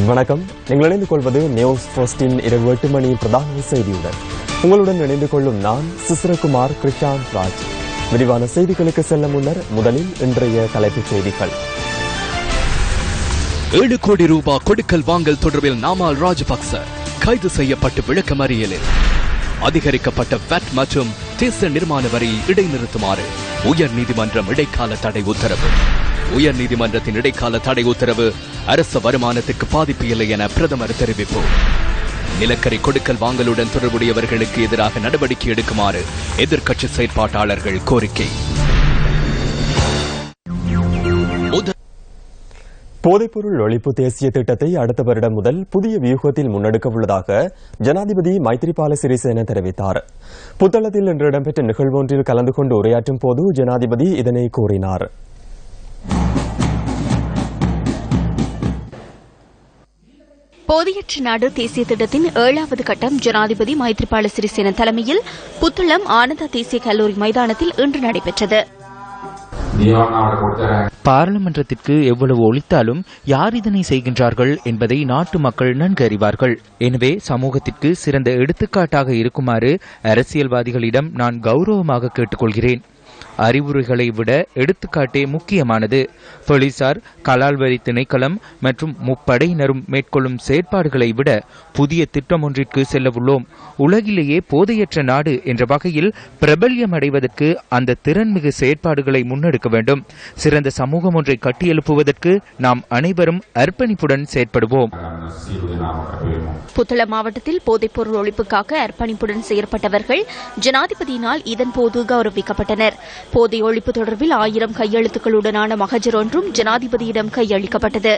வணக்கம். நீங்கள் இணைந்து கொள்வது நியூஸ் போஸ்டின் இரவு 8 மணி பிரதான செய்தியுடன். உங்களுடன் இணைந்து கொள்ளும் நான் சிசிரகுமார் கிருஷாந்த் ராஜ். விரிவான செய்திகளுக்கு செல்ல முன்னர் முதலில் இன்றைய தலைப்புச் செய்திகள். 7 கோடி ரூபாய் கொடுக்கல் வாங்கல் தொடர்பில் நாமல் ராஜபக்ச கைது செய்யப்பட்டு விளக்கமறியலில். அதிகரிக்கப்பட்ட வட் மற்றும் தேச நிர்மாண வரி இடைநிறுத்துமாறு உயர்நீதிமன்றம் இடைக்கால தடை உத்தரவு. உயர்நீதிமன்றத்தின் இடைக்கால தடை உத்தரவு அரசு வருமானத்திற்கு பாதிப்பு இல்லை என பிரதமர் தெரிவிப்பு. நிலக்கரி கொடுக்கல் வாங்கலுடன் தொடர்புடையவர்களுக்கு எதிராக நடவடிக்கை எடுக்குமாறு எதிர்க்கட்சி செயற்பாட்டாளர்கள் கோரிக்கை. போதைப்பொருள் ஒழிப்பு தேசிய திட்டத்தை அடுத்த வருடம் முதல் புதிய வியூகத்தில் முன்னெடுக்க உள்ளதாக ஜனாதிபதி மைத்ரிபால சிறிசேன தெரிவித்தார். புத்தளத்தில் இன்று இடம்பெற்ற நிகழ்வொன்றில் கலந்து கொண்டு உரையாற்றும் போது ஜனாதிபதி இதனை கூறினார். போதையற்ற நாடு தேசிய திட்டத்தின் 7வது கட்டம் ஜனாதிபதி மைத்ரிபால சிறிசேன தலைமையில் புத்தளம் ஆனந்தா தேசிய கல்லூரி மைதானத்தில் இன்று நடைபெற்றது. பாராளுமன்றத்திற்கு எவ்வளவு ஒழித்தாலும் யார் இதனை செய்கின்றார்கள் என்பதை நாட்டு மக்கள் நன்கு அறிவார்கள். எனவே சமூகத்திற்கு சிறந்த எடுத்துக்காட்டாக இருக்குமாறு அரசியல்வாதிகளிடம் நான் கௌரவமாக கேட்டுக்கொள்கிறேன். அறிவுரைகளை விட எடுத்துக்காட்டே முக்கியமானது. போலீசார், கலால்வரி திணைக்களம் மற்றும் முப்படையினரும் மேற்கொள்ளும் செயற்பாடுகளை விட புதிய திட்டம் ஒன்றிற்கு செல்லவுள்ளோம். உலகிலேயே போதையற்ற நாடு என்ற வகையில் பிரபல்யம் அடைவதற்கு அந்த திறன்மிகு செயற்பாடுகளை முன்னெடுக்க வேண்டும். சிறந்த சமூகம் ஒன்றை கட்டியெழுப்புவதற்கு நாம் அனைவரும் அர்ப்பணிப்புடன் செயற்படுவோம். புத்தளம் மாவட்டத்தில் போதைப்பொருள் ஒழிப்புக்காக அர்ப்பணிப்புடன் செயற்பட்டவர்கள் ஜனாதிபதியினால் இதன்போது கௌரவிக்கப்பட்டனர். போதை ஒழிப்பு தொடர்பில் 1000 கையெழுத்துக்களுடனான மகஜர் ஒன்றும் ஜனாதிபதியிடம் கையளிக்கப்பட்டது.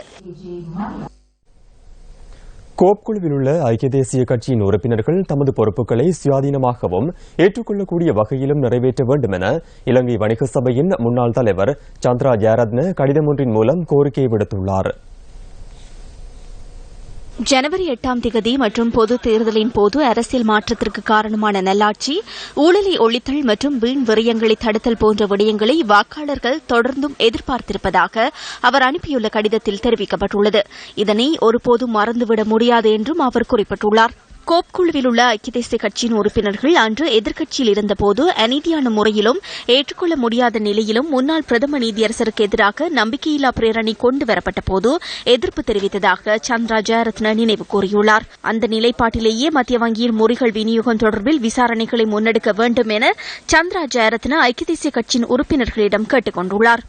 கோப் குழுவில் உள்ள ஐக்கிய தேசிய கட்சியின் உறுப்பினர்கள் தமது பொறுப்புகளை சுயாதீனமாகவும் ஏற்றுக்கொள்ளக்கூடிய வகையிலும் நிறைவேற்ற வேண்டும் என இலங்கை வணிக சபையின் முன்னாள் தலைவர் சந்திரா ஜெயரத்ன கடிதம் ஒன்றின் மூலம் கோரிக்கை விடுத்துள்ளார். ஜனவரி 8ஆம் திகதி மற்றும் பொது தேர்தலின் போது அரசியல் மாற்றத்திற்கு காரணமான நல்லாட்சி, ஊழலை ஒழித்தல் மற்றும் வீண் விரயங்களை தடுத்தல் போன்ற விடயங்களை வாக்காளர்கள் தொடர்ந்தும் எதிர்பார்த்திருப்பதாக அவர் அனுப்பியுள்ள கடிதத்தில் தெரிவிக்கப்பட்டுள்ளது. இதனை ஒருபோதும் மறந்துவிட முடியாது என்றும் அவர் குறிப்பிட்டுள்ளார். கோப் குழுவில் உள்ள ஐக்கிய தேசிய கட்சியின் உறுப்பினர்கள் அன்று எதிர்க்கட்சியில் இருந்தபோது அநீதியான முறையிலும் ஏற்றுக்கொள்ள முடியாத நிலையிலும் முன்னாள் பிரதம நீதியரசருக்கு எதிராக நம்பிக்கையில்லா பிரேரணை கொண்டுவரப்பட்ட போது எதிர்ப்பு தெரிவித்ததாக சந்திரா ஜெயரத்ன நினைவு கூறியுள்ளார். அந்த நிலைப்பாட்டிலேயே மத்திய வங்கியின் முறைகள் விநியோகம் தொடர்பில் விசாரணைகளை முன்னெடுக்க வேண்டும் என சந்திரா ஜெயரத்ன ஐக்கிய தேசிய கட்சியின் உறுப்பினர்களிடம் கேட்டுக் கொண்டுள்ளார்.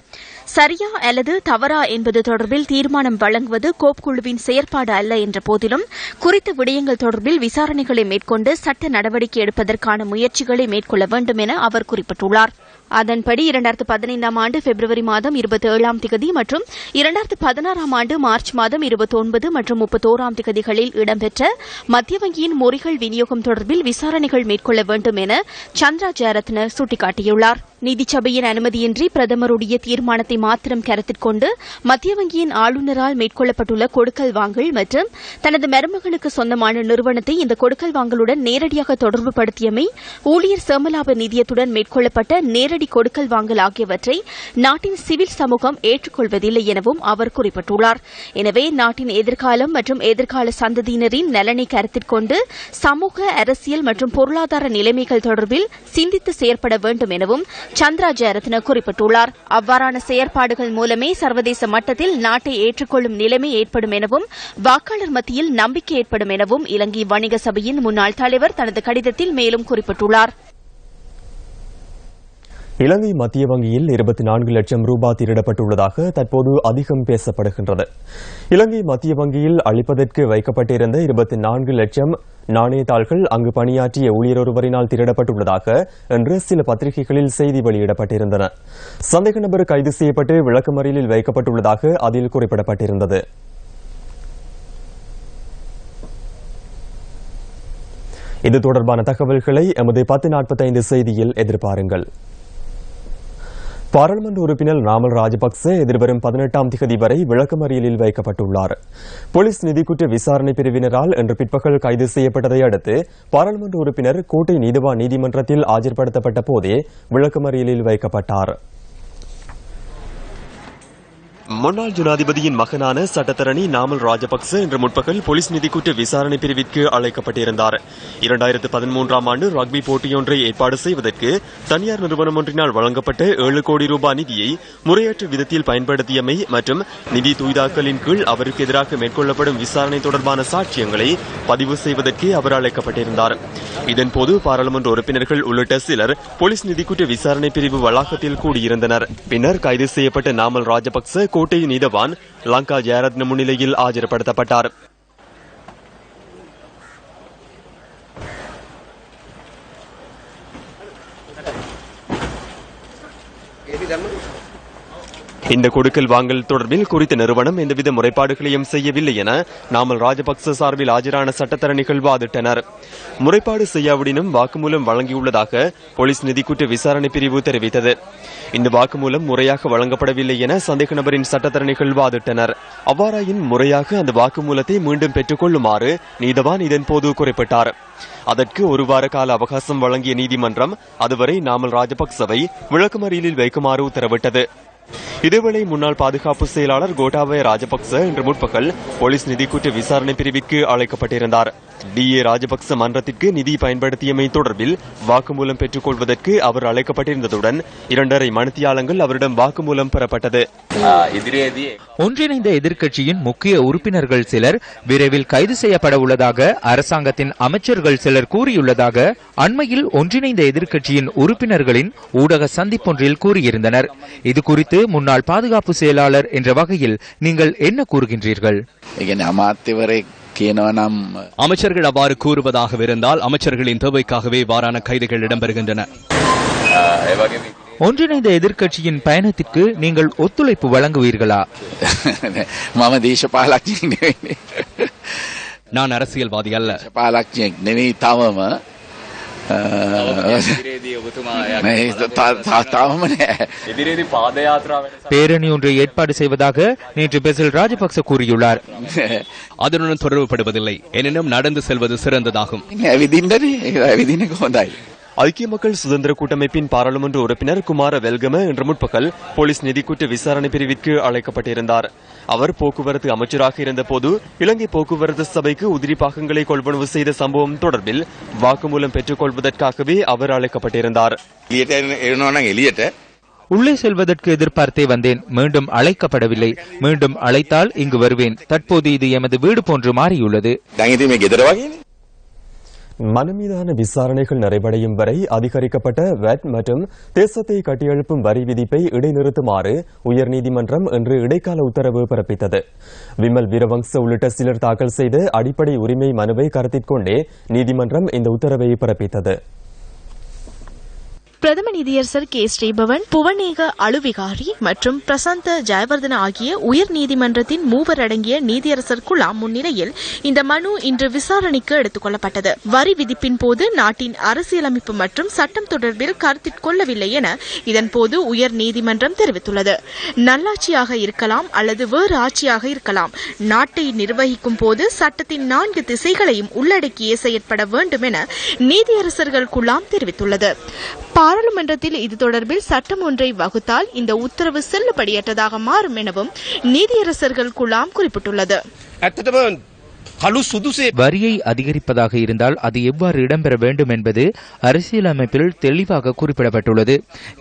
சரியா அல்லது தவறா என்பது தொடர்பில் தீர்மானம் வழங்குவது கோப் குழுவின் செயற்பாடு அல்ல என்ற போதிலும் குறித்த விடயங்கள் தொடர்பில் விசாரணைகளை மேற்கொண்டு சட்ட நடவடிக்கை எடுப்பதற்கான முயற்சிகளை மேற்கொள்ள வேண்டும் என அவர் குறிப்பிட்டுள்ளார். அதன்படி 2015ஆம் ஆண்டு பிப்ரவரி மாதம் 27ஆம் திகதி மற்றும் 2016ஆம் ஆண்டு மார்ச் மாதம் 29 மற்றும் 31ஆம் திகதிகளில் இடம்பெற்ற மத்திய வங்கியின் முறைகள் விநியோகம் தொடர்பில் விசாரணைகள் மேற்கொள்ள வேண்டும் என சந்திரா ஜெயரத்ன சுட்டிக்காட்டியுள்ளார். நீதிச்சபையின் அனுமதியின்றி பிரதமருடைய தீர்மானத்தை மாத்திரம் கருத்தில் கொண்டு மத்திய வங்கியின் ஆளுநரால் மேற்கொள்ளப்பட்டுள்ள கொடுக்கல் வாங்கல் மற்றும் தனது மருமகனுக்கு சொந்தமான நிறுவனத்தை இந்த கொடுக்கல் வாங்கலுடன் நேரடியாக தொடர்பு படுத்தியமை, ஊழியர் சேமலாப நிதியத்துடன் மேற்கொள்ளப்பட்ட நேரடி கொடுக்கல் வாங்கல் ஆகியவற்றை நாட்டின் சிவில் சமூகம் ஏற்றுக்கொள்வதில்லை எனவும் அவர் குறிப்பிட்டுள்ளார். எனவே நாட்டின் எதிர்காலம் மற்றும் எதிர்கால சந்ததியினரின் நலனை கருத்தில் கொண்டு சமூக, அரசியல் மற்றும் பொருளாதார நிலைமைகள் தொடர்பில் சிந்தித்து செயற்பட வேண்டும் எனவும் சந்திரா ஜெயரத்ன குறிப்பிட்டுள்ளார். அவ்வாறான செயற்பாடுகள் மூலமே சர்வதேச மட்டத்தில் நாட்டை ஏற்றுக்கொள்ளும் நிலைமை ஏற்படும் எனவும் வாக்காளர் மத்தியில் நம்பிக்கை ஏற்படும் எனவும் இலங்கை வணிக சபையின் முன்னாள் தலைவர் தனது கடிதத்தில் மேலும் குறிப்பிட்டுள்ளார். இலங்கை மத்திய வங்கியில் 24 லட்சம் ரூபாய் திருடப்பட்டுள்ளதாக தற்போது அதிகம் பேசப்படுகின்றது. இலங்கை மத்திய வங்கியில் அளிப்பதற்கு வைக்கப்பட்டிருந்த 24 லட்சம் நாணயத்தாள்கள் அங்கு பணியாற்றிய ஊழியர் ஒருவரினால் திருடப்பட்டுள்ளதாக இன்று சில பத்திரிகைகளில் செய்தி வெளியிடப்பட்டிருந்தன. சந்தேக நபர் கைது செய்யப்பட்டு விளக்கமறியலில் வைக்கப்பட்டுள்ளதாக அதில் குறிப்பிடப்பட்டிருந்தது. இது தொடர்பான தகவல்களை எமது 10:45 செய்தியில் எதிர்பாருங்கள். பாராளுமன்ற உறுப்பினர் நாமல் ராஜபக்ச எதிர்வரும் 18ஆம் திகதி வரை விளக்கமறியலில் வைக்கப்பட்டுள்ளார். போலீஸ் நிதிக்குற்ற விசாரணை பிரிவினரால் இன்று பிற்பகல் கைது செய்யப்பட்டதை அடுத்து பாராளுமன்ற உறுப்பினர் கோட்டை நீதிவான் நீதிமன்றத்தில் ஆஜர்படுத்தப்பட்ட போதே விளக்கமறியலில் வைக்கப்பட்டார். முன்னாள் ஜனாதிபதியின் மகனான சட்டத்தரணி நாமல் ராஜபக்ச இன்று முற்பகல் போலீஸ் நிதிக்குற்ற விசாரணை பிரிவிற்கு அழைக்கப்பட்டிருந்தார். 2013ஆம் ஆண்டு ரக்பி போட்டியொன்றை ஏற்பாடு செய்வதற்கு தனியார் நிறுவனம் ஒன்றினால் வழங்கப்பட்ட 7 கோடி ரூபாய் நிதியை முறையற்ற விதத்தில் பயன்படுத்தியமை மற்றும் நிதி தூய்தாக்கலின் கீழ் அவருக்கு எதிராக மேற்கொள்ளப்படும் விசாரணை தொடர்பான சாட்சியங்களை பதிவு செய்வதற்கு அவர் அழைக்கப்பட்டிருந்தார். இதன்போது பாராளுமன்ற உறுப்பினர்கள் உள்ளிட்ட சிலர் போலீஸ் நிதிக்குற்ற விசாரணை பிரிவு வளாகத்தில் கூடியிருந்தனர். பின்னர் கைது செய்யப்பட்ட நாமல் ராஜபக்ச கோட்டை நீதவான் லங்கா ஜெயரத்ன முன்னிலையில் ஆஜர்படுத்தப்பட்டார். இந்த கொடுக்கல் வாங்கல் தொடர்பில் குறித்த நிறுவனம் எந்தவித முறைப்பாடுகளையும் செய்யவில்லை என நாமல் ராஜபக்ச சார்பில் ஆஜரான சட்டத்தரணிகள் வாதிட்டனர். முறைப்பாடு செய்யாவிடனும் வாக்குமூலம் வழங்கியுள்ளதாக போலீஸ் நிதிக்குற்ற விசாரணை பிரிவு தெரிவித்தது. இந்த வாக்குமூலம் முறையாக வழங்கப்படவில்லை என சந்தேக நபரின் சட்டத்தரணிகள் வாதிட்டனர். அவ்வாறாயின் முறையாக அந்த வாக்குமூலத்தை மீண்டும் பெற்றுக் கொள்ளுமாறு நீதவான் இதன்போது குறிப்பிட்டார். அதற்கு 1 வார கால அவகாசம் வழங்கிய நீதிமன்றம் அதுவரை நாமல் ராஜபக்சவை விளக்கமறியலில் வைக்குமாறு உத்தரவிட்டது. இதேவேளை முன்னாள் பாதுகாப்பு செயலாளர் கோட்டாபய ராஜபக்ச இன்று முற்பகல் போலீஸ் நிதிக்குற்ற விசாரணை பிரிவிற்கு அழைக்கப்பட்டிருந்தார். DA ராஜபக்ச மன்றத்திற்கு நிதி பயன்படுத்தியமை தொடர்பில் வாக்குமூலம் பெற்றுக் கொள்வதற்கு அவர் அழைக்கப்பட்டிருந்ததுடன் 2.5 மணித்தியாலங்கள் அவரிடம் வாக்குமூலம் பெறப்பட்டது. ஒன்றிணைந்த எதிர்க்கட்சியின் முக்கிய உறுப்பினர்கள் சிலர் விரைவில் கைது செய்யப்பட உள்ளதாக அரசாங்கத்தின் அமைச்சர்கள் சிலர் கூறியுள்ளதாக அண்மையில் ஒன்றிணைந்த எதிர்க்கட்சியின் உறுப்பினர்களின் ஊடக சந்திப்பொன்றில் கூறியிருந்தனர். இதுகுறித்து முன்னாள் பாதுகாப்பு செயலாளர் என்ற வகையில் நீங்கள் என்ன கூறுகின்றீர்கள்? அமைச்சர்கள் அவ்வாறு கூறுவதாக அமைச்சர்களின் தேவைக்காகவே வாரான கைதுகள் இடம்பெறுகின்றன. ஒன்றிணைந்த எதிர்க்கட்சியின் பயணத்திற்கு நீங்கள் ஒத்துழைப்பு வழங்குவீர்களா? நான் அரசியல்வாதி அல்ல. பேரணி ஒன்றை ஏற்பாடு செய்வதாக நேற்று பெசில் ராஜபக்ச கூறியுள்ளார். அதனுடன் தொடர்புபடுவதில்லை, எனினும் நடந்து செல்வது சிறந்ததாகும். ஐக்கிய மக்கள் சுதந்திர கூட்டமைப்பின் பாராளுமன்ற உறுப்பினர் குமார வெல்கம இன்று முற்பகல் போலீஸ் நிதிக்குற்ற விசாரணை பிரிவிற்கு அழைக்கப்பட்டிருந்தார். அவர் போக்குவரத்து அமைச்சராக இருந்தபோது இலங்கை போக்குவரத்து சபைக்கு உதிரி பாகங்களை கொள்வனவு செய்த சம்பவம் தொடர்பில் வாக்குமூலம் பெற்றுக் கொள்வதற்காகவே அவர் அழைக்கப்பட்டிருந்தார். உள்ளே செல்வதற்கு எதிர்பார்த்தே வந்தேன். மீண்டும் அழைக்கப்படவில்லை. மீண்டும் அழைத்தால் இங்கு வருவேன். தற்போது இது எமது வீடு போன்று மாறியுள்ளது. மனு மீதான விசாரணைகள் நிறைவடையும் வரை அதிகரிக்கப்பட்ட வேட் மற்றும் தேசத்தை கட்டியெழுப்பும் வரி விதிப்பை இடைநிறுத்துமாறு உயர்நீதிமன்றம் இன்று இடைக்கால உத்தரவு பிறப்பித்தது. விமல் வீரவங்ச உள்ளிட்ட சிலர் தாக்கல் செய்த அடிப்படை உரிமை மனுவை கருத்தில் கொண்டே நீதிமன்றம் இந்த உத்தரவை பிறப்பித்தது. பிரதம நீதியரசர் கே ஸ்ரீபவன், புவனேக அலுவிகாரி மற்றும் பிரசாந்த ஜெயவர்தன ஆகிய உயர் நீதிமன்றத்தின் 3 அடங்கிய நீதியரசர் குழாம் முன்னிலையில் இந்த மனு இன்று விசாரணைக்கு எடுத்துக் கொள்ளப்பட்டது. வரி விதிப்பின் போது நாட்டின் அரசியலமைப்பு மற்றும் சட்டம் தொடர்பில் கருத்தில் கொள்ளவில்லை என இதன்போது உயர் நீதிமன்றம் தெரிவித்துள்ளது. நல்லாட்சியாக இருக்கலாம் அல்லது வேறு ஆட்சியாக இருக்கலாம், நாட்டை நிர்வகிக்கும் போது சட்டத்தின் 4 திசைகளையும் உள்ளடக்கியே செயற்பட வேண்டும் என நீதியரசர்கள் குழாம் தெரிவித்துள்ளது. பாராளுமன்றத்தில் இது தொடர்பில் சட்டம் ஒன்றை வகுத்தால் இந்த உத்தரவு செல்லுபடியற்றதாக மாறும் எனவும் நீதியரசர்கள் குழாம் குறிப்பிட்டுள்ளது. வரியை அதிகரிப்பதாக இருந்தால் அது எவ்வாறு இடம்பெற வேண்டும் என்பது அரசியலமைப்பில் தெளிவாக குறிப்பிடப்பட்டுள்ளது.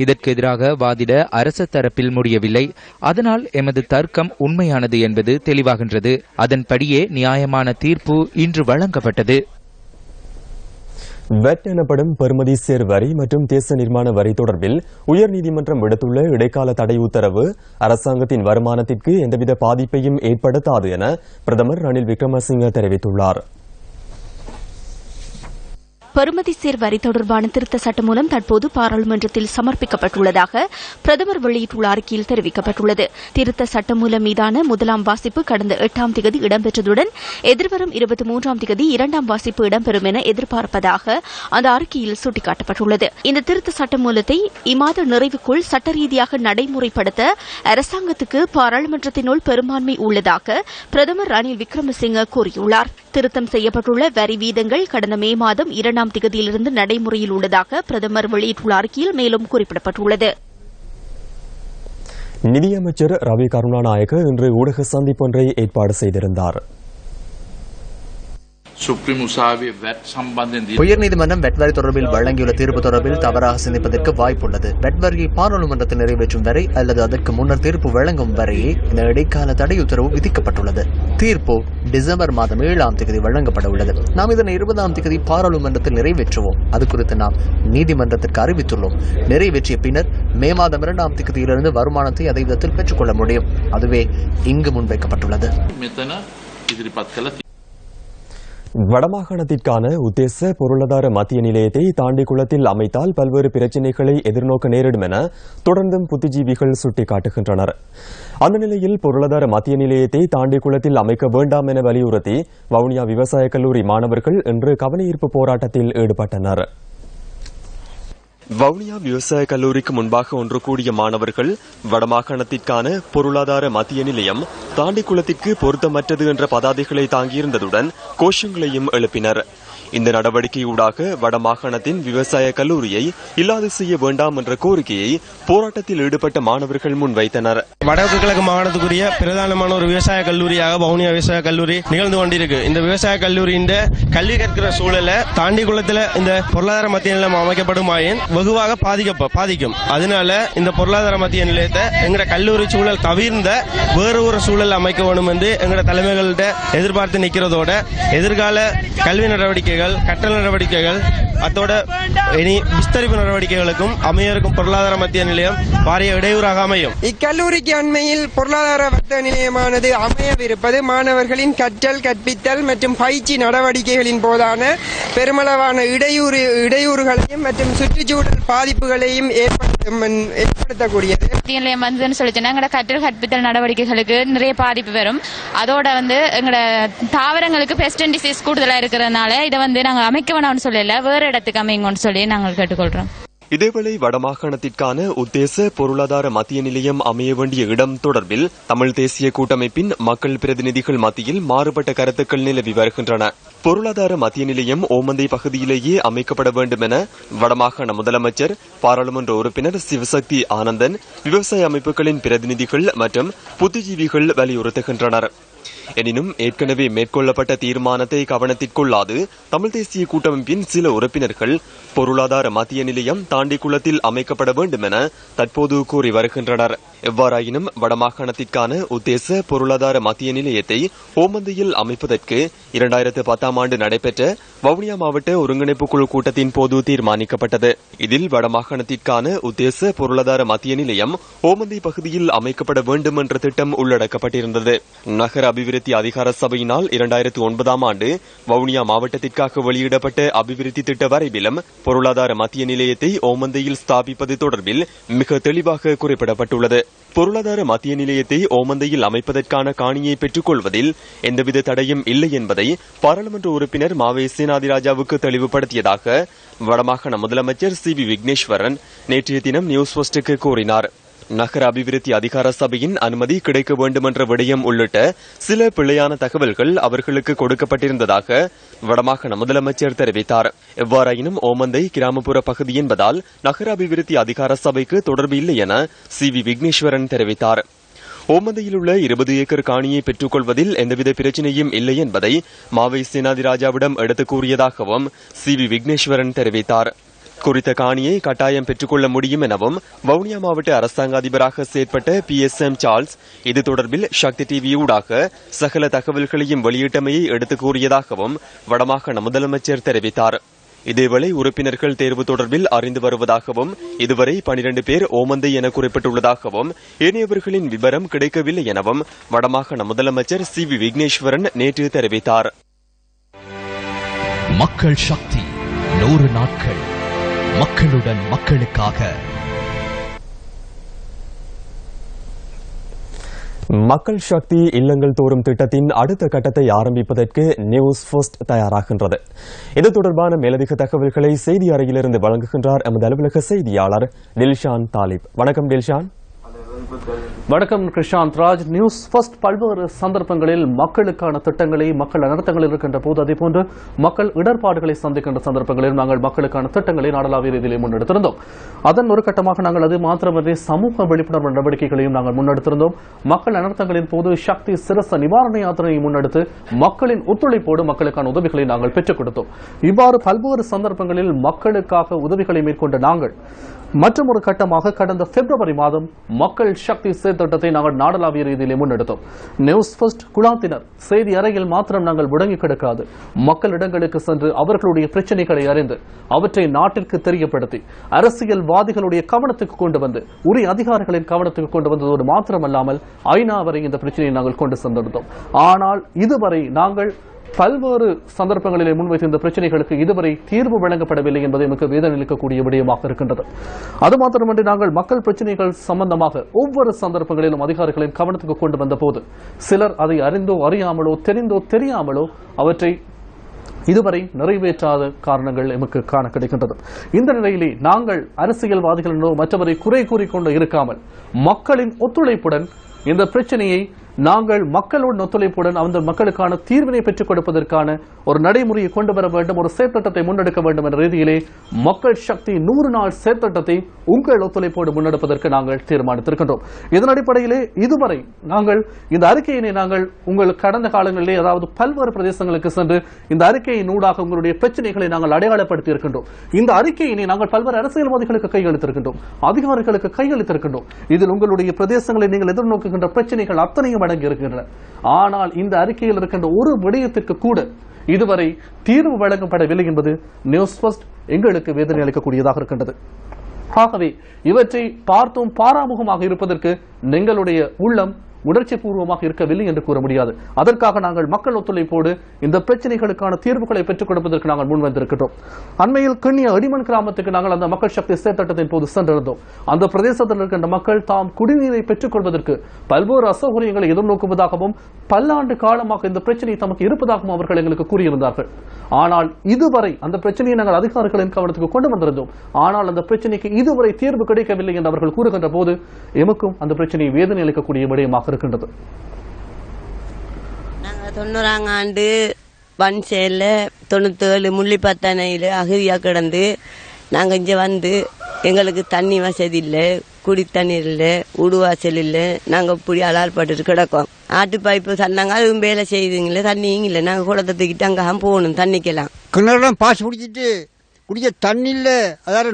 இதற்கு எதிராக வாதிட அரச தரப்பில் முடியவில்லை. அதனால் எமது தர்க்கம் உண்மையானது என்பது தெளிவாகின்றது. அதன்படியே நியாயமான தீர்ப்பு இன்று வழங்கப்பட்டது. வெட் எனப்படும் பெறுமதி சேர் வரி மற்றும் தேச நிர்மாண வரி தொடர்பில் உயர்நீதிமன்றம் விடுத்துள்ள இடைக்கால தடை உத்தரவு அரசாங்கத்தின் வருமானத்திற்கு எந்தவித பாதிப்பையும் ஏற்படுத்தாது என பிரதமர் ரணில் விக்ரமசிங்க தெரிவித்துள்ளார். பெறுமதி சேர் வரி தொடர்பான திருத்த சட்டம் மூலம் தற்போது பாராளுமன்றத்தில் சமர்ப்பிக்கப்பட்டுள்ளதாக பிரதமர் வெளியிட்டுள்ள அறிக்கையில் தெரிவிக்கப்பட்டுள்ளது. திருத்த சட்டம் மூலம் மீதான முதலாம் வாசிப்பு கடந்த 8ஆம் தேதி இடம்பெற்றதுடன் எதிர்வரும் 23ஆம் தேதி 2ஆம் வாசிப்பு இடம்பெறும் என எதிர்பார்ப்பதாக அந்த அறிக்கையில் சுட்டிக்காட்டப்பட்டுள்ளது. இந்த திருத்த சட்ட மூலத்தை இம்மாத நிறைவுக்குள் சட்ட ரீதியாக நடைமுறைப்படுத்த அரசாங்கத்துக்கு பாராளுமன்றத்தினுள் பெரும்பான்மை உள்ளதாக பிரதமர் ரணில் விக்ரமசிங்க கூறியுள்ளார். திருத்தம் செய்யப்பட்டுள்ள வரி வீதங்கள் கடந்த மே மாதம் 2ஆம் தேதியிலிருந்து நடைமுறையில் உள்ளதாக பிரதமர் வெளியிட்டுள்ள அறிக்கையில் மேலும் குறிப்பிடப்பட்டுள்ளது. நிதியமைச்சர் ரவி கருணாநாயக்க இன்று ஊடக சந்திப்பொன்றை ஏற்பாடு செய்திருந்தார். உயர்நீதிமன்றம் வெட் வரி தொடர்பில் வழங்கியுள்ள தீர்ப்பு தொடர்பில் தவறாக சிந்திப்பதற்கு வாய்ப்புள்ளது. வெட் வரியை பாராளுமன்றத்தில் நிறைவேற்றும் வரை அல்லது அதற்கு முன்னர் தீர்ப்பு வழங்கும் வரையே இந்த இடைக்கால தடை உத்தரவு விதிக்கப்பட்டுள்ளது. தீர்ப்பு டிசம்பர் மாதம் 7ஆம் தேதி வழங்கப்பட உள்ளது. நாம் இதனை 20ஆம் தேதி பாராளுமன்றத்தில் நிறைவேற்றுவோம். அது குறித்து நாம் நீதிமன்றத்திற்கு அறிவித்துள்ளோம். நிறைவேற்றிய பின்னர் மே மாதம் 2ஆம் தேதியிலிருந்து வருமானத்தை அதே விதத்தில் பெற்றுக்கொள்ள முடியும். அதுவே இங்கு முன்வைக்கப்பட்டுள்ளது. வடமாகாணத்திற்கான உத்தேச பொருளாதார மத்திய நிலையத்தை தாண்டிக்குளத்தில் அமைத்தால் பல்வேறு பிரச்சினைகளை எதிர்நோக்க நேரிடும் என தொடர்ந்தும் புத்திஜீவிகள் சுட்டிக்காட்டுகின்றனர். அந்த நிலையில் பொருளாதார மத்திய நிலையத்தை தாண்டிக்குளத்தில் அமைக்க வேண்டாம் என வலியுறுத்தி வவுனியா விவசாய கல்லூரி மாணவர்கள் இன்று கவனஈர்ப்பு போராட்டத்தில் ஈடுபட்டனர். வவுனியா விவசாய கல்லூரிக்கு முன்பாக ஒன்று கூடிய மாணவர்கள் வடமாகாணத்திற்கான பொருளாதார மத்திய நிலையம் தாண்டிக்குளத்திற்கு பொருத்தமற்றது என்ற பதாதைகளை தாங்கியிருந்ததுடன் கோஷங்களையும் எழுப்பினர். இந்த நடவடிக்கையூடாக வடமாகாணத்தின் விவசாய கல்லூரியை இல்லாது செய்ய வேண்டாம் என்ற கோரிக்கையை போராட்டத்தில் ஈடுபட்ட மாணவர்கள் முன்வைத்தனர். வடக்கு கிழக்கு மாகாணத்துக்குரிய பிரதானமான ஒரு விவசாய கல்லூரியாக வவுனியா விவசாய கல்லூரி நிகழ்ந்து கொண்டிருக்கு. இந்த விவசாய கல்லூரியின் கல்வி கற்கிற சூழலை தாண்டிக்குளத்தில் இந்த பொருளாதார மத்திய நிலையம் அமைக்கப்படுமாயின் வெகுவாக பாதிக்கும். அதனால இந்த பொருளாதார மத்திய நிலையத்தை எங்கட கல்லூரி சூழல் தவிர்ந்த வேறு ஒரு சூழல் அமைக்க வேண்டும் என்று எங்கட தலைமைகள்கிட்ட எதிர்பார்த்து நிற்கிறதோட எதிர்கால கல்வி நடவடிக்கைகள் கற்றல் நடவடிக்கைகள் அதோட இனி விஸ்தரிப்பு நடவடிக்கைகளுக்கும் அமையருக்கும் பொருளாதார மத்திய நிலையம் பாரிய இடையூறாக அமையும். இக்கல்லூரிக்கு அண்மையில் பொருளாதார வர்த்தக நிலையமானது அமையவிருப்பது மாணவர்களின் கற்றல் கற்பித்தல் மற்றும் பயிற்சி நடவடிக்கைகளின் போதான பெருமளவான இடையூறுகளையும் மற்றும் சுற்றுச்சூழல் பாதிப்புகளையும் ஏற்படுத்தக்கூடியது. நிலையம் வந்து சொல்லிச்சுன்னா எங்களோட கற்றல் கற்பித்தல் நடவடிக்கைகளுக்கு நிறைய பாதிப்பு வரும். அதோட எங்களோட தாவரங்களுக்கு பெஸ்ட் அண்ட் டிசீஸ் கூடுதலா இருக்கிறதுனால இதை நாங்க அமைக்க வேணாம்னு சொல்லல, வேற இடத்துக்கு அமைங்கன்னு சொல்லி நாங்கள் கேட்டுக்கொள்றோம். இதேவேளை வடமாகாணத்திற்கான உத்தேச பொருளாதார மத்திய நிலையம் அமைய வேண்டிய இடம் தொடர்பில் தமிழ் தேசிய கூட்டமைப்பின் மக்கள் பிரதிநிதிகள் மத்தியில் மாறுபட்ட கருத்துக்கள் நிலவி வருகின்றன. பொருளாதார மத்திய நிலையம் ஓமந்தை பகுதியிலேயே அமைக்கப்பட வேண்டும் என வடமாகாண முதலமைச்சர், பாராளுமன்ற உறுப்பினர் சிவசக்தி ஆனந்தன், விவசாய அமைப்புகளின் பிரதிநிதிகள் மற்றும் புத்திஜீவிகள் வலியுறுத்துகின்றனர். எனினும் ஏற்கனவே மேற்கொள்ளப்பட்ட தீர்மானத்தை கவனத்திற்கொள்ளாது தமிழ் தேசிய கூட்டமைப்பின் சில உறுப்பினர்கள் பொருளாதார மத்திய நிலையம் தாண்டிக்குளத்தில் அமைக்கப்பட வேண்டும் என தற்போது கூறி வருகின்றனர். எவ்வாறாயினும் வடமாகாணத்திற்கான உத்தேச பொருளாதார மத்திய நிலையத்தை ஓமந்தையில் அமைப்பதற்கு 2010ஆம் ஆண்டு நடைபெற்ற வவுனியா மாவட்ட ஒருங்கிணைப்பு குழு கூட்டத்தின் போது தீர்மானிக்கப்பட்டது. இதில் வடமாகாணத்திற்கான உத்தேச பொருளாதார மத்திய நிலையம் ஓமந்தை பகுதியில் அமைக்கப்பட வேண்டும் என்ற திட்டம் உள்ளடக்கப்பட்டிருந்தது. நகர அபிவிருத்தி அதிகார சபையினால் 2009ஆம் ஆண்டு வவுனியா மாவட்டத்திற்காக வெளியிடப்பட்ட அபிவிருத்தி திட்ட வரைவிலும் பொருளாதார மத்திய நிலையத்தை ஓமந்தையில் ஸ்தாபிப்பது தொடர்பில் மிக தெளிவாக குறிப்பிடப்பட்டுள்ளது. பொருளாதார மத்திய நிலையத்தை ஓமந்தையில் அமைப்பதற்கான காணியை பெற்றுக் கொள்வதில் எந்தவித தடையும் இல்லை என்பதை பாராளுமன்ற உறுப்பினர் மாவே சேனாதிராஜாவுக்கு தெளிவுபடுத்தியதாக வடமாகாண முதலமைச்சர் சி.வி. விக்னேஸ்வரன் நேற்றைய தினம் நியூஸ் ஃபர்ஸ்டுக்கு கூறினார். நகர அபிவிருத்தி அதிகார சபையின் அனுமதி கிடைக்க வேண்டும் என்ற விடயம் உள்ளிட்ட சில பிழையான தகவல்கள் அவர்களுக்கு கொடுக்கப்பட்டிருந்ததாக வடமாகாண முதலமைச்சர் தெரிவித்தார். எவ்வாறாயினும் ஓமந்தை கிராமப்புற பகுதி என்பதால் நகர அபிவிருத்தி அதிகார சபைக்கு தொடர்பு இல்லை என சி.வி. விக்னேஸ்வரன் தெரிவித்தார். ஓமந்தையில் உள்ள 20 ஏக்கர் காணியை பெற்றுக் கொள்வதில் எந்தவித பிரச்சினையும் இல்லை என்பதை மாவை சேனாதிராஜாவிடம் எடுத்துக் கூறியதாகவும் சி.வி. விக்னேஸ்வரன் தெரிவித்தார். குறித்த காணியை கட்டாயம் பெற்றுக்கொள்ள முடியும் எனவும் வவுனியா மாவட்ட அரசாங்க அதிபராக செயற்பட்ட PSM சார்ல்ஸ் இது தொடர்பில் சக்தி டிவியூடாக சகல தகவல்களையும் வெளியிட்டமையை எடுத்துக் கூறியதாகவும் வடமாகாண முதலமைச்சர் தெரிவித்தார். இதேவேளை உறுப்பினர்கள் தேர்வு தொடர்பில் அறிந்து வருவதாகவும் இதுவரை 12 பேர் ஓமந்தை என குறிப்பிட்டுள்ளதாகவும் ஏனையவர்களின் விவரம் கிடைக்கவில்லை எனவும் வடமாகாண முதலமைச்சர் சி.வி. விக்னேஸ்வரன் நேற்று தெரிவித்தார். மக்கள் சக்தி 100 நாட்கள் மக்களுடன் மக்களுக்காக. மக்கள் சக்தி இல்லங்கள் தோறும் திட்டத்தின் அடுத்த கட்டத்தை ஆரம்பிப்பதற்கு நியூஸ் ஃபர்ஸ்ட் தயாராகின்றது. இது தொடர்பான மேலதிக தகவல்களை செய்தி அறையிலிருந்து வழங்குகின்றார் எமது அலுவலக செய்தியாளர் டில்ஷான் தாலிப். வணக்கம் டில்ஷான். வணக்கம் கிருஷாந்த் ராஜ். நியூஸ் ஃபர்ஸ்ட் பல்வேறு சந்தர்ப்பங்களில் மக்களுக்கான திட்டங்களை மக்கள் அனர்த்தங்கள் இருக்கின்ற போது அதேபோன்று மக்கள் இடர்பாடுகளை சந்திக்கின்ற சந்தர்ப்பங்களில் நாங்கள் மக்களுக்கான திட்டங்களை நாடளாவிய ரீதியிலே முன்னெடுத்திருந்தோம். அதன் ஒரு கட்டமாக நாங்கள் அது மாத்திரமன்றி சமூக விழிப்புணர்வு நடவடிக்கைகளையும் நாங்கள் முன்னெடுத்திருந்தோம். மக்கள் அனர்த்தங்களின் போது சக்தி சிரச நிவாரண யாத்திரையை முன்னெடுத்து மக்களின் ஒத்துழைப்போடு மக்களுக்கான உதவிகளை நாங்கள் பெற்றுக் கொடுத்தோம். இவ்வாறு பல்வேறு சந்தர்ப்பங்களில் மக்களுக்காக உதவிகளை மேற்கொண்ட நாங்கள் மற்றும் ஒரு கட்டமாக கடந்த பிப்ரவரி மாதம் மக்கள் சக்தி திட்டத்தை நாங்கள் நாடளாவிய ரீதியிலே முன்னெடுத்தோம். நியூஸ் ஃபர்ஸ்ட் குழாத்தினர் செய்தி அறையில் மாத்திரம் நாங்கள் முடங்கி கிடக்காது, மக்களிடங்களுக்கு சென்று அவர்களுடைய பிரச்சனைகளை அறிந்து அவற்றை நாட்டிற்கு தெரியப்படுத்தி அரசியல்வாதிகளுடைய கவனத்துக்கு கொண்டு வந்து உரிய அதிகாரிகளின் கவனத்துக்கு கொண்டு வந்ததோடு மாத்திரமல்லாமல் ஐநா வரை இந்த பிரச்சனையை நாங்கள் கொண்டு சென்றிருந்தோம். ஆனால் இதுவரை நாங்கள் பல்வேறு சந்தர்ப்பங்களிலே முன்வைத்த இந்த பிரச்சனைகளுக்கு இதுவரை தீர்வு வழங்கப்படவில்லை என்பதை மிக வேதனை அளிக்கக்கூடிய விடயமாக இருக்கின்றது. அது மாத்திரமன்றி நாங்கள் மக்கள் பிரச்சனைகள் சம்பந்தமாக ஒவ்வொரு சந்தர்ப்பங்களிலும் அதிகாரிகளின் கவனத்துக்கு கொண்டு வந்த போது சிலர் அதை அறிந்தோ அறியாமலோ தெரிந்தோ தெரியாமலோ அவற்றை இதுவரை நிறைவேற்றாத காரணங்கள் எமக்கு காண கிடைக்கின்றது. இந்த நிலையிலே நாங்கள் அரசியல்வாதிகளினோ மற்றவரை குறை கூறிக்கொண்டு இருக்காமல் மக்களின் ஒத்துழைப்புடன் இந்த பிரச்சனையை நாங்கள் மக்களோடு ஒத்துழைப்புடன் அந்த மக்களுக்கான தீர்வினை பெற்றுக் கொடுப்பதற்கான ஒரு நடைமுறையை கொண்டு வர வேண்டும், ஒரு செயற்திட்டத்தை முன்னெடுக்க வேண்டும் என்ற ரீதியிலே மக்கள் சக்தி 100 நாள் செயற்திட்டத்தை உங்கள் ஒத்துழைப்போடு முன்னெடுப்பதற்கு நாங்கள் தீர்மானித்திருக்கின்றோம். இதன் அடிப்படையிலே இதுவரை நாங்கள் இந்த அறிக்கையினை நாங்கள் உங்கள் கடந்த காலங்களிலே அதாவது பல்வேறு பிரதேசங்களுக்கு சென்று இந்த அறிக்கையின் ஊடாக உங்களுடைய பிரச்சனைகளை நாங்கள் அடையாளப்படுத்தி இருக்கின்றோம். இந்த அறிக்கையினை நாங்கள் பல்வேறு அரசியல்வாதிகளுக்கு கையளித்திருக்கின்றோம், அதிகாரிகளுக்கு கையளித்திருக்கின்றோம். இதில் உங்களுடைய பிரதேசங்களை நீங்கள் எதிர்நோக்குகின்ற பிரச்சனைகள் அத்தனையும் அடங்கி இருக்கின்றன. ஆனால் இந்த அறிக்கையில் இருக்கின்ற ஒரு விடயத்திற்கு கூட இதுவரை தீர்வு வழங்கப்படவில்லை என்பது நியூஸ் ஃபர்ஸ்ட் எங்களுக்கு வேதனை அளிக்கக்கூடியதாக இருக்கின்றது. ஆகவே இவற்றை பார்த்தும் பாராமுகமாக இருப்பதற்கு எங்களுடைய உள்ளம் உணர்ச்சி பூர்வமாக இருக்கவில்லை என்று கூற முடியாது. அதற்காக நாங்கள் மக்கள் ஒத்துழைப்போடு இந்த பிரச்சனைகளுக்கான தீர்வுகளை பெற்றுக் கொடுப்பதற்கு நாங்கள் முன்வந்திருக்கிறோம். அண்மையில் கிண்ணிய அடிமன் கிராமத்துக்கு நாங்கள் அந்த மக்கள் சக்தி செயற்திட்டத்தின் போது சென்றிருந்தோம். அந்த பிரதேசத்தில் இருக்கின்ற மக்கள் தாம் குடிநீரை பெற்றுக் கொள்வதற்கு பல்வேறு அசௌகரியங்களை எதிர்நோக்குவதாகவும் பல்லாண்டு காலமாக இந்த பிரச்சனை தமக்கு இருப்பதாகவும் அவர்கள் எங்களுக்கு கூறியிருந்தார்கள். ஆனால் இதுவரை அந்த பிரச்சனையை நாங்கள் அதிகாரிகளின் கவனத்துக்கு கொண்டு வந்திருந்தோம். ஆனால் அந்த பிரச்சனைக்கு இதுவரை தீர்வு கிடைக்கவில்லை என்று அவர்கள் கூறுகின்ற போது எமக்கும் அந்த பிரச்சனையை வேதனை அளிக்கக்கூடிய விடயமாக இருக்கின்றது. நாங்கள் 90ஆம் ஆண்டு பன்சேல 97 முள்ளிப்பத்தனையில் அகதியா கிடந்து நாங்கள் இங்கே வந்து எங்களுக்கு தண்ணி வசதி இல்லை, குடி தண்ணீர் இல்லை, உடுவாசல் இல்லை. நாங்கள் இப்படி அலால்பட்டு கிடக்கோம். ஆட்டு பைப்பு சொன்னாங்க, அதுவும் வேலை செய்யுதுங்களே, தண்ணியும் இல்லை. நாங்கள் குளத்தை தூக்கிட்டு அங்கே போகணும் தண்ணிக்கெல்லாம். கிணறுலாம் பாசி பிடிச்சிட்டு குடிக்க தண்ணி இல்லை. அதாவது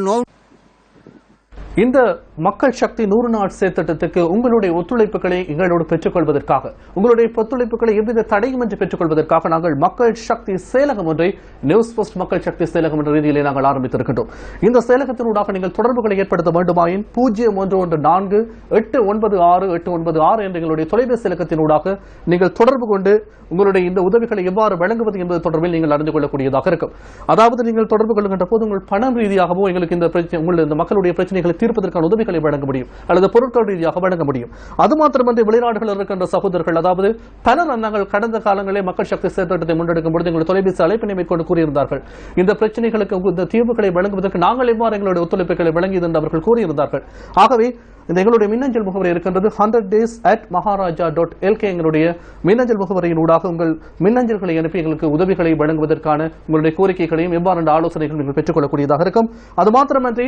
இந்த மக்கள் சக்தி 100 நாள் செயற்திட்டத்துக்கு உங்களுடைய ஒத்துழைப்புகளை எங்களோடு பெற்றுக்கொள்வதற்காக, உங்களுடைய ஒத்துழைப்புகளை எவ்வித தடையுமின்றி பெற்றுக்கொள்வதற்காக நாங்கள் மக்கள் சக்தி செயலகம் ஒன்றை நியூஸ் ஃபர்ஸ்ட் மக்கள் சக்தி செயலகம் என்ற ரீதியிலே நாங்கள் ஆரம்பித்திருக்கின்றோம். இந்த செயலகத்தினூடாக நீங்கள் தொடர்புகளை ஏற்படுத்த வேண்டுமாயின் 0114-896-896 என்ற எங்களுடைய தொலைபேசி இலக்கத்தினூடாக நீங்கள் தொடர்பு கொண்டு உங்களுடைய இந்த உதவிகளை எவ்வாறு வழங்குவது என்பது தொடர்பில் நீங்கள் அறிந்து கொள்ளக்கூடியதாக இருக்கும். அதாவது நீங்கள் தொடர்பு கொள்கின்ற போது உங்கள் பணம் ரீதியாகவோ எங்களுக்கு இந்த மக்களுடைய பிரச்சனைகளை தீர்ப்பதற்கான உதவிகளை வழங்க முடியும் அல்லது பொருட்கள் ரீதியாக வழங்க முடியும். அது மாத்திரமன்றி வெளிநாடுகளில் இருக்கின்ற சகோதரர்கள், அதாவது பலர் நாங்கள் கடந்த காலங்களிலே மக்கள் சக்தி செயற்திட்டத்தை முன்னெடுக்கும் பொழுது எங்களுடைய தொலைபேசி அழைப்பினை மேற்கொண்டு கூறியிருந்தார்கள். இந்த பிரச்சனைகளுக்கு இந்த தீர்வுகளை வழங்குவதற்கு நாங்கள் எவ்வாறு எங்களுடைய ஒத்துழைப்புகளை வழங்கியது என்று அவர்கள் கூறியிருந்தார்கள். ஆகவே இந்த எங்களுடைய மின்னஞ்சல் முகவரி இருக்கின்றது 100days@maharaja.lk எங்களுடைய மின்னஞ்சல் முகவரியின் ஊடாக உங்கள் மின்னஞ்சல்களை அனுப்பி எங்களுக்கு உதவிகளை வழங்குவதற்கான உங்களுடைய கோரிக்கைகளையும் எவ்வாறு ஆலோசனைகள் நீங்கள் பெற்றுக்கொள்ளக்கூடியதாக இருக்கும். அது மாத்திரமன்றி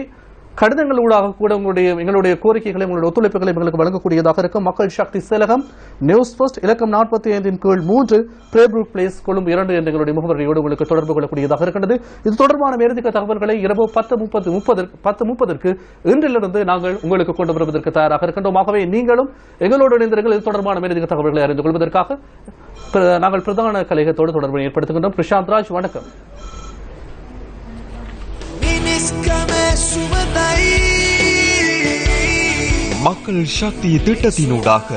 கடிதங்கள் ஊடாக கூட எங்களுடைய கோரிக்கைகளை உங்களுடைய ஒத்துழைப்புகளை எங்களுக்கு வழங்கக்கூடியதாக இருக்கும். மக்கள் சக்தி செயலகம், நியூஸ் ஃபர்ஸ்ட், இலக்கம் 45-3 பிரேப்ரூக் பிளேஸ், கொழும்பு 2 என்ற எங்களுடைய முகவரியோடு உங்களுக்கு தொடர்பு கொள்ளக்கூடியதாக இருக்கின்றது. இது தொடர்பான மேலதிக தகவல்களை இரவு 10:30 இன்றிலிருந்து நாங்கள் உங்களுக்கு கொண்டு வருவதற்கு தயாராக இருக்கின்றோம். ஆகவே நீங்களும் எங்களோடு இணைந்திருங்கள். இது தொடர்பான மேலதிக தகவல்களை அறிந்து கொள்வதற்காக நாங்கள் பிரதான கலையகத்தோடு தொடர்பை ஏற்படுத்துகின்றோம். பிரசாந்த் ராஜ், வணக்கம். மக்கள் சக்தி திட்டத்தினூடாக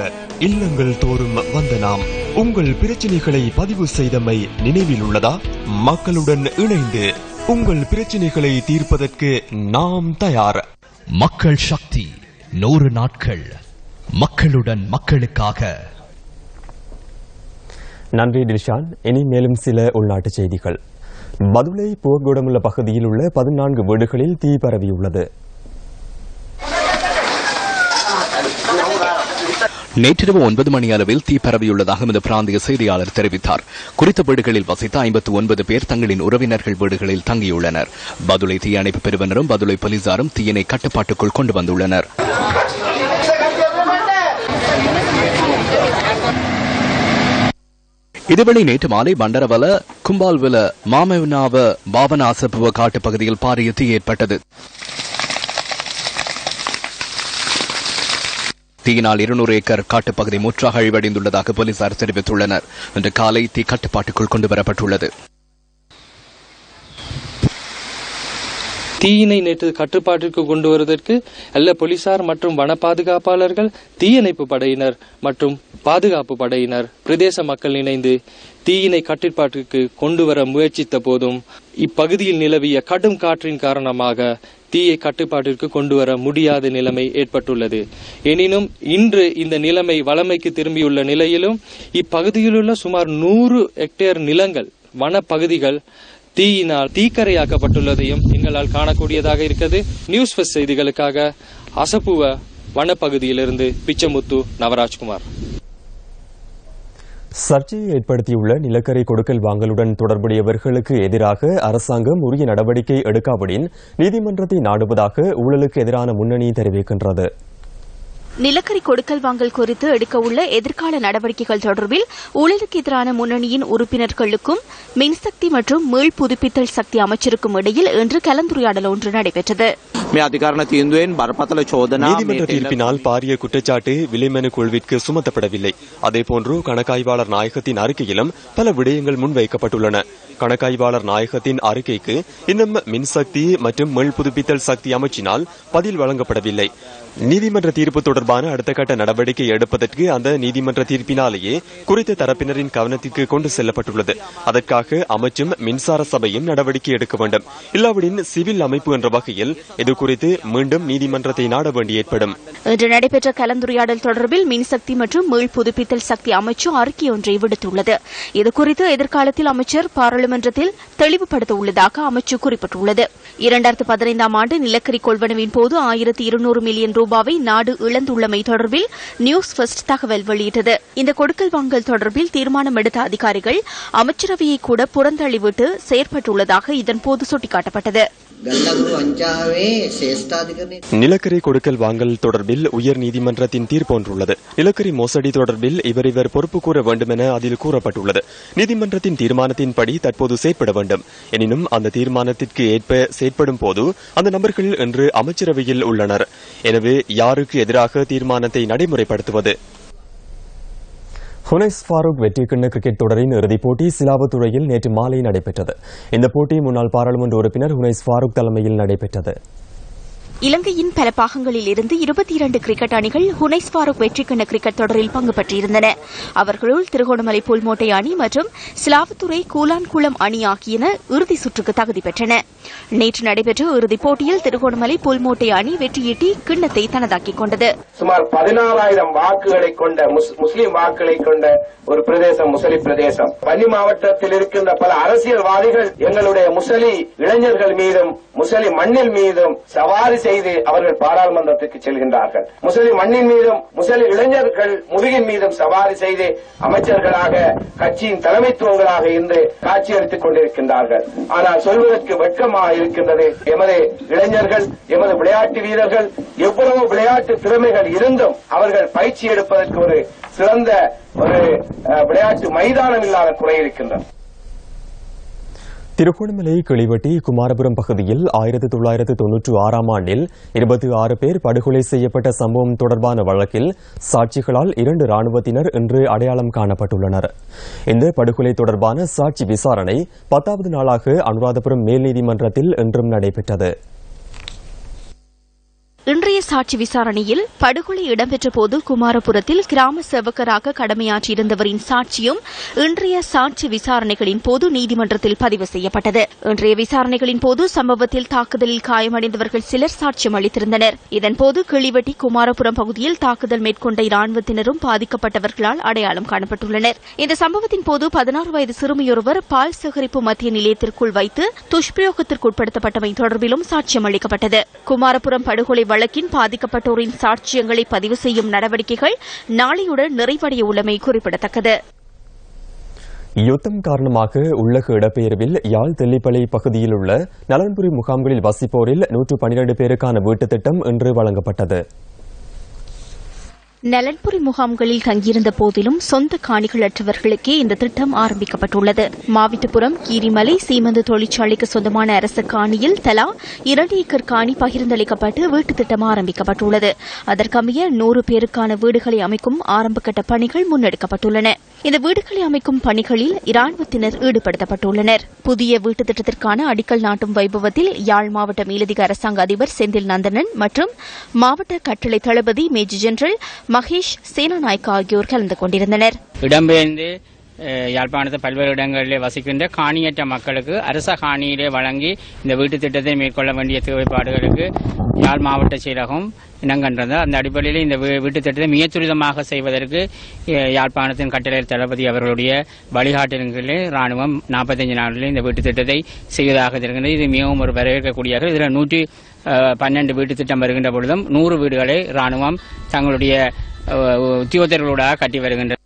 இல்லங்கள் தோறும் வந்த நாம் உங்கள் பிரச்சனைகளை பதிவு செய்தமை நினைவில் உள்ளதா? மக்களுடன் இணைந்து உங்கள் பிரச்சனைகளை தீர்ப்பதற்கு நாம் தயார். மக்கள் சக்தி 100 நாட்கள், மக்களுடன் மக்களுக்காக. நன்றி டில்ஷான். இனி மேலும் சில உள்நாட்டு செய்திகள். பதுளை புவகுடமுள்ள பகுதியில் உள்ள 14 வீடுகளில் தீ பரவியுள்ளது. நேற்றிரவு 9 மணி அளவில் தீ பரவியுள்ளதாக எமது பிராந்திய செய்தியாளர் தெரிவித்தார். குறித்த வீடுகளில் வசித்த 59 பேர் தங்களின் உறவினர்கள் வீடுகளில் தங்கியுள்ளனர். பதுளை தீயணைப்பு பிரிவினரும் பதுளை போலீசாரும் தீயினை கட்டுப்பாட்டுக்குள் கொண்டு வந்துள்ளனர். இதுவரை நேற்று மாலை பண்டரவல கும்பால்வில மாமனாவ பாவனாசப்புவ காட்டு பகுதியில் பாரிய தீ ஏற்பட்டது. தீயினால் 200 ஏக்கர் காட்டுப்பகுதி முற்றாக அழிவடைந்துள்ளதாக போலீசார் தெரிவித்துள்ளனர். இன்று காலை தீ கட்டுப்பாட்டுக்குள் கொண்டுவரப்பட்டுள்ளது. தீயினை நேற்று கட்டுப்பாட்டிற்கு கொண்டு வருவதற்கு அல்ல போலீசார் மற்றும் வன பாதுகாப்பாளர்கள், தீயணைப்பு படையினர் மற்றும் பாதுகாப்பு படையினர், பிரதேச மக்கள் இணைந்து தீயினை கட்டுப்பாட்டிற்கு கொண்டு வர முயற்சித்த போதும் இப்பகுதியில் நிலவிய கடும் காற்றின் காரணமாக தீயை கட்டுப்பாட்டிற்கு கொண்டு வர முடியாத நிலைமை ஏற்பட்டுள்ளது. எனினும் இன்று இந்த நிலைமை வளமைக்கு திரும்பியுள்ள நிலையிலும் இப்பகுதியிலுள்ள சுமார் 100 ஹெக்டேர் நிலங்கள், வனப்பகுதிகள் தீயினால் தீக்கரையாக்கப்பட்டுள்ளதையும் எங்களால் காணக்கூடியதாக இருக்கிறது. நியூஸ் ஃபர்ஸ்ட் செய்திகளுக்காக அசப்புவ வனப்பகுதியிலிருந்து பிச்சமுத்து நவராஜ்குமார். சர்ச்சையை ஏற்படுத்தியுள்ள நிலக்கரி கொடுக்கல் வாங்கலுடன் தொடர்புடையவர்களுக்கு எதிராக அரசாங்கம் உரிய நடவடிக்கை எடுக்காவிடின் நீதிமன்றத்தை நாடுவதாக ஊழலுக்கு எதிரான முன்னணி தெரிவிக்கின்றது. நிலக்கரி கொடுக்கல் வாங்கல் குறித்து எடுக்கவுள்ள எதிர்கால நடவடிக்கைகள் தொடர்பில் ஊழலுக்கு எதிரான முன்னணியின் உறுப்பினர்களுக்கும் மின்சக்தி மற்றும் மீள் புதுப்பித்தல் சக்தி அமைச்சருக்கும் இடையில் இன்று கலந்துரையாடல் ஒன்று நடைபெற்றது. நீதிமன்ற தீர்ப்பினால் பாரிய குற்றச்சாட்டு விலைமனு குழுவிற்கு சுமத்தப்படவில்லை. அதேபோன்று கணக்காய்வாளர் நாயகத்தின் அறிக்கையிலும் பல விடயங்கள் முன்வைக்கப்பட்டுள்ளன. கணக்காய்வாளர் நாயகத்தின் அறிக்கைக்கு இன்னும் மின்சக்தி மற்றும் மீள் புதுப்பித்தல் சக்தி அமைச்சினால் பதில் வழங்கப்படவில்லை. நீதிமன்ற தீர்ப்பு தொடர்பான அடுத்த கட்ட நடவடிக்கை எடுப்பதற்கு அந்த நீதிமன்ற தீர்ப்பினாலேயே குறித்த தரப்பினரின் கவனத்திற்கு கொண்டு செல்லப்பட்டுள்ளது. அதற்காக அமைச்சும் மின்சார சபையும் நடவடிக்கை எடுக்க வேண்டும். இல்லாவிடின் சிவில் அமைப்பு என்ற வகையில் இது குறித்து மீண்டும் நீதிமன்றத்தை நாட வேண்டி ஏற்படும். இன்று நடைபெற்ற கலந்துரையாடல் தொடர்பில் மின்சக்தி மற்றும் மீள் புதுப்பித்தல் சக்தி அமைச்சு அறிக்கை ஒன்றை விடுத்துள்ளது. இதுகுறித்து எதிர்காலத்தில் அமைச்சர் பாராளுமன்றத்தில் தெளிவுபடுத்த உள்ளதாக அமைச்சு குறிப்பிட்டுள்ளது. 2015 ஆண்டு நிலக்கரி கொள்வனவின் போது 1200 மில்லியன் ரூபாவை நாடு இழந்துள்ளமை தொடர்பில் நியூஸ் ஃபர்ஸ்ட் தகவல் வெளியிட்டது. இந்த கொடுக்கல் வாங்கல் தொடர்பில் தீர்மானம் எடுத்த அதிகாரிகள் அமைச்சரவையை கூட புறந்தள்ளிவிட்டு செயற்பட்டுள்ளதாக இதன்போது சுட்டிக்காட்டப்பட்டது. நிலக்கரி கொடுக்கல் வாங்கல் தொடர்பில் உயர் நீதிமன்றத்தின் தீர்ப்பு ஒன்றுள்ளது. நிலக்கரி மோசடி தொடர்பில் இவர் பொறுப்பு கூற வேண்டும் என அதில் கூறப்பட்டுள்ளது. நீதிமன்றத்தின் தீர்மானத்தின்படி தற்போது செயற்பட வேண்டும். எனினும் அந்த தீர்மானத்திற்கு ஏற்ப செயற்படும் போது அந்த நபர்கள் இன்று அமைச்சரவையில் உள்ளனர். எனவே யாருக்கு எதிராக தீர்மானத்தை நடைமுறைப்படுத்துவது? ஹுனைஸ் ஃபாரூக் வெற்றிக்கிண்ண கிரிக்கெட் தொடரின் இறுதிப் போட்டி சிலாவத்துறையில் நேற்று மாலை நடைபெற்றது. இந்த போட்டி முன்னாள் பாராளுமன்ற உறுப்பினர் ஹுனைஸ் ஃபாரூக் தலைமையில் நடைபெற்றது. இலங்கையின் பல பாகங்களில் இருந்து 22 கிரிக்கெட் அணிகள் ஹுனைஸ் ஃபாரூக் வெற்றிக்கிண்ண கிரிக்கெட் தொடரில் பங்கு பெற்றிருந்தன. அவர்களுள் திருகோணமலை புல்மோட்டை அணி மற்றும் சிலாவத்துறை கூலான்குளம் அணி ஆகியன இறுதி சுற்றுக்கு தகுதி பெற்றன. நேற்று நடைபெற்ற இறுதிப் போட்டியில் திருகோணமலை புல்மோட்டை அணி வெற்றியீட்டி கிண்ணத்தை தனதாக்கிக் கொண்டது. சுமார் 16,000 வாக்குகளை கொண்ட முஸ்லிம் வாக்குகளை கொண்ட ஒரு பிரதேசம் முசலி பிரதேசம். வன்னி மாவட்டத்தில் இருக்கின்ற பல அரசியல்வாதிகள் எங்களுடைய முசலி இளைஞர்கள் மீதும் முசலி மண்ணில் மீதும் சவாரி செய்து அவர்கள் பாராளுமன்றத்துக்கு செல்கின்றார்கள். முசலி மண்ணின் மீதும் முசலி இளைஞர்கள் முதுகின் மீதும் சவாரி செய்து அமைச்சர்களாக கட்சியின் தலைமைத்துவங்களாக இன்று காட்சியளித்துக் கொண்டிருக்கின்றார்கள். ஆனால் சொல்வதற்கு வெட்கமாக இருக்கின்றது. எமது இளைஞர்கள், எமது விளையாட்டு வீரர்கள் எவ்வளவு விளையாட்டு திறமைகள் இருந்தும் அவர்கள் பயிற்சி எடுப்பதற்கு ஒரு சிறந்த ஒரு விளையாட்டு மைதானம் இல்லாத குறை இருக்கின்றன. திருகோணமலை கிளிவட்டி குமாரபுரம் பகுதியில் 1996 ஆண்டில் 26 பேர் படுகொலை செய்யப்பட்ட சம்பவம் தொடர்பான வழக்கில் சாட்சிகளால் 2 ராணுவத்தினர் இன்று அடையாளம் காணப்பட்டுள்ளனர். இந்த படுகொலை தொடர்பான சாட்சி விசாரணை 10வது நாளாக அனுராதபுரம் மேல் நீதிமன்றத்தில் இன்றும் நடைபெற்றது. இன்றைய சாட்சி விசாரணையில் படுகொலை இடம்பெற்ற போது குமாரபுரத்தில் கிராம சேவகராக கடமையாற்றியிருந்தவரின் சாட்சியும் இன்றைய சாட்சி விசாரணைகளின் போது நீதிமன்றத்தில் பதிவு செய்யப்பட்டது. இன்றைய விசாரணைகளின் போது சம்பவத்தில் தாக்குதலில் காயமடைந்தவர்கள் சிலர் சாட்சியம் அளித்திருந்தனர். இதன்போது கிளிவட்டி குமாரபுரம் பகுதியில் தாக்குதல் மேற்கொண்ட இராணுவத்தினரும் பாதிக்கப்பட்டவர்களால் அடையாளம் காணப்பட்டுள்ளனர். இந்த சம்பவத்தின் போது 16 வயது சிறுமியொருவர் பால் சேகரிப்பு மத்திய நிலையத்திற்குள் வைத்து துஷ்பிரயோகத்திற்கு உட்படுத்தப்பட்டமை தொடர்பிலும் சாட்சியம் அளிக்கப்பட்டது. குமாரபுரம் படுகொலை வழக்கின் பாதிக்கப்பட்டோரின் சாட்சியங்களை பதிவு செய்யும் நடவடிக்கைகள் நாளையுடன் நிறைவடைய உள்ளமை குறிப்பிடத்தக்கது. யுத்தம் காரணமாக உள்ளக இடப்பெயர்வில் யாழ் தெல்லிப்பளை பகுதியில் உள்ள நலன்புரி முகாம்களில் வசிப்போரில் 112 பேருக்கான வீட்டுத் திட்டம் இன்று வழங்கப்பட்டது. நலன்புரி முகாம்களில் தங்கியிருந்த போதிலும் சொந்த காணிகள் அற்றவர்களுக்கே இந்த திட்டம் ஆரம்பிக்கப்பட்டுள்ளது. மாவிட்டுப்புறம் கீரிமலை சீமந்து தொழிற்சாலைக்கு சொந்தமான அரசு காணியில் தலா 2 ஏக்கர் காணி பகிர்ந்தளிக்கப்பட்டு வீட்டுத் திட்டம் ஆரம்பிக்கப்பட்டுள்ளது. அதற்கமைய 100 பேருக்கான வீடுகளை அமைக்கும் ஆரம்பகட்ட பணிகள் முன்னெடுக்கப்பட்டுள்ளன. இந்த வீடுகளை அமைக்கும் பணிகளில் இராணுவத்தினர் ஈடுபடுத்தப்பட்டுள்ளனர். புதிய வீட்டுத் திட்டத்திற்கான அடிக்கல் நாட்டும் வைபவத்தில் யாழ் மாவட்ட மேலதிக அரசாங்க அதிபர் செந்தில் நந்தனன் மற்றும் மாவட்ட கட்டளை தளபதி மேஜர் ஜெனரல் மகேஷ் சேனாநாயக்க ஆகியோர் கலந்து கொண்டிருந்தனர். இடம்பெயர்ந்து யாழ்ப்பாணத்தை பல்வேறு இடங்களில் வசிக்கின்ற காணியற்ற மக்களுக்கு அரச காணியிலே வழங்கி இந்த வீட்டுத் திட்டத்தை மேற்கொள்ள வேண்டிய தேவைப்பாடுகளுக்கு யாழ் மாவட்ட செயலகம் இனங்கண்டது. அந்த அடிப்படையில் இந்த வீட்டுத் திட்டத்தை மிக துரிதமாக செய்வதற்கு யாழ்ப்பாணத்தின் கட்டளை தளபதி அவர்களுடைய வழிகாட்டல்களில் ராணுவம் 45 நாட்களில் இந்த வீட்டுத் திட்டத்தை செய்வதாக இருக்கின்றது. இது மிகவும் ஒரு வரவேற்கக்கூடிய. இதில் 112 வீட்டுத் திட்டம் வருகின்ற பொழுதும் 100 வீடுகளை ராணுவம் தங்களுடைய உத்தியோகத்தர்களோடாக கட்டி வருகின்றனர்.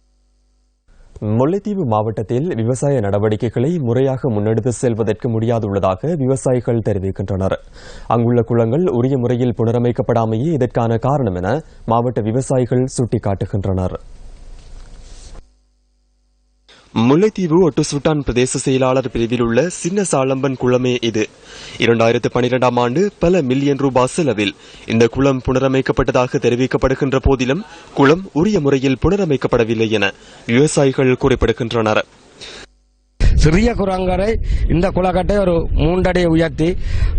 முல்லைத்தீவு மாவட்டத்தில் விவசாய நடவடிக்கைகளை முறையாக முன்னெடுத்து செல்வதற்கு முடியாதுள்ளதாக விவசாயிகள் தெரிவிக்கின்றனர். அங்குள்ள குளங்கள் உரிய முறையில் புனரமைக்கப்படாமையே இதற்கான காரணம் என மாவட்ட விவசாயிகள் சுட்டிக்காட்டுகின்றனர். முல்லைத்தீவு ஒட்டு சுட்டான் பிரதேச செயலாளர் பிரிவில் உள்ள சின்ன சாளம்பன் குளமே இது. 2012ஆம் ஆண்டு பல மில்லியன் ரூபாய் செலவில் இந்த குளம் புனரமைக்கப்பட்டதாக தெரிவிக்கப்படுகின்ற போதிலும் குளம் உரிய முறையில் புனரமைக்கப்படவில்லை என விவசாயிகள் குறிப்பிடுகின்றனர். சிறிய குரங்கரை இந்த குளக்கட்டை ஒரு 3 அடி உயர்த்தி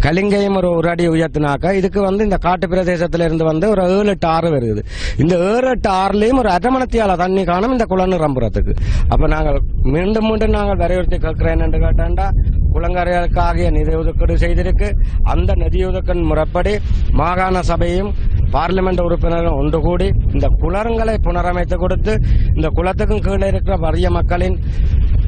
கலிங்கையும் ஒரு அடி உயர்த்தினாக்க இதுக்கு இந்த காட்டு பிரதேசத்திலிருந்து ஒரு 7-8 ஆறு வருது. இந்த 7-8 ஆறுலயும் ஒரு அரமணத்தியால தண்ணி காணும் இந்த குளம் நிரம்புறதுக்கு. அப்ப நாங்கள் மீண்டும் நாங்கள் வலியுறுத்தி கேட்கிறேன் என்று கேட்டாண்டா குளங்கரைகளுக்காகிய நிதி ஒதுக்கீடு செய்திருக்கு. அந்த நிதி ஒதுக்கீடு முறைப்படி மாகாண சபையும் பார்லிமெண்ட் உறுப்பினரும் ஒன்று கூடி இந்த குளங்களை புனரமைத்து கொடுத்து இந்த குளத்துக்கும் கீழே இருக்கிற வறிய மக்களின்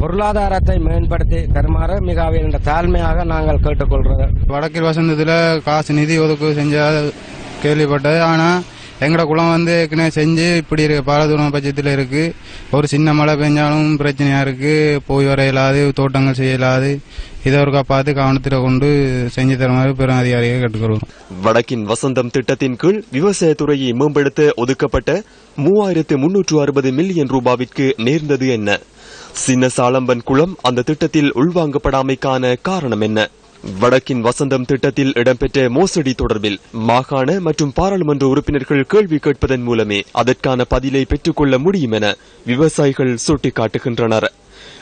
பொருளாதாரத்தை மேம்படுத்தி தருமாறு மிக தாழ்மையாக நாங்கள் கேட்டுக்கொள்றோம். வடக்கில் வசந்தத்தில் காசு நிதி ஒதுக்கீடு செஞ்ச கேள்விப்பட்டது. ஆனால் எங்கட குளம் ஏற்கனவே செஞ்சு இப்படி இருக்கு, பாலதூரம் பட்சத்தில் இருக்கு. ஒரு சின்ன மழை பெஞ்சாலும் பிரச்சனையா இருக்கு, போய் வர இயலாது, தோட்டங்கள் செய்ய இயலாது. இதை ஒரு பார்த்து கவனத்தில் கொண்டு செஞ்சு தருமாறு பெரும் அதிகாரியை கேட்டுக்கொள்வோம். வடக்கின் வசந்தம் திட்டத்தின் கீழ் விவசாயத்துறையை மேம்படுத்த ஒதுக்கப்பட்ட 3360 மில்லியன் ரூபாவிற்கு நேர்ந்தது என்ன? சின்ன சாளம்பன் குளம் அந்த திட்டத்தில் உள்வாங்கப்படாமைக்கான காரணம் என்ன? வடக்கின் வசந்தம் திட்டத்தில் இடம்பெற்ற மோசடி தொடர்பில் மாகாண மற்றும் பாராளுமன்ற உறுப்பினர்கள் கேள்வி கேட்பதன் மூலமே அதற்கான பதிலை பெற்றுக்கொள்ள முடியும் என விவசாயிகள் சுட்டிக்காட்டுகின்றனர்.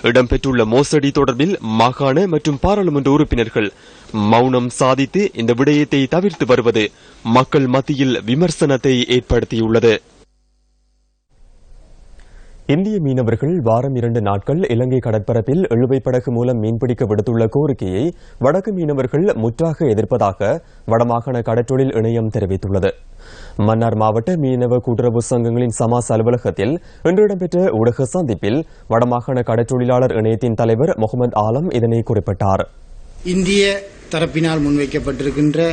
இடம்பெற்றுள்ள மோசடி தொடர்பில் மாகாண மற்றும் பாராளுமன்ற உறுப்பினர்கள் மௌனம் சாதித்து இந்த விடயத்தை தவிர்த்து வருவது மக்கள் மத்தியில் விமர்சனத்தை ஏற்படுத்தியுள்ளது. இந்திய மீனவர்கள் வாரம் 2 நாட்கள் இலங்கை கடற்பரப்பில் இழுவை படகு மூலம் மீன்பிடிக்க விடுத்துள்ள கோரிக்கையை வடக்கு மீனவர்கள் முற்றாக எதிர்ப்பதாக வடமாகாண கடற்றொழில் இணையம் தெரிவித்துள்ளது. மன்னார் மாவட்ட மீனவ கூட்டுறவு சங்கங்களின் சமாஸ் அலுவலகத்தில் இன்று இடம்பெற்ற ஊடக சந்திப்பில் வடமாகாண கடற்றொழிலாளர் இணையத்தின் தலைவர் முகமது ஆலம் இதனை குறிப்பிட்டார். இந்திய தரப்பினால் முன்வைக்கப்பட்டிருக்கின்ற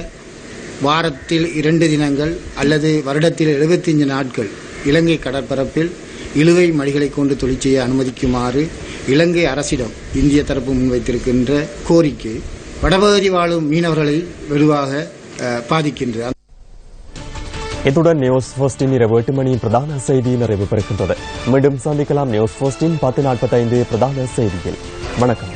வாரத்தில் 2 தினங்கள் அல்லது வருடத்தில் 75 நாட்கள் இலங்கை கடற்பரப்பில் இழுவை மடிகளை கொண்டு தொழில் செய்ய அனுமதிக்குமாறு இலங்கை அரசிடம் இந்திய தரப்பு முன்வைத்திருக்கின்ற கோரிக்கை வடபகுதி வாழும் மீனவர்களை வெகுவாக பாதிக்கின்றது. இத்துடன் நியூஸ் ஃபர்ஸ்டின் இரவு 8 மணி பிரதான செய்தி நிறைவு பெறுகின்றது. மீண்டும் சந்திக்கலாம் நியூஸ் ஃபர்ஸ்டின் 10:45 பிரதான செய்தியில். வணக்கம்.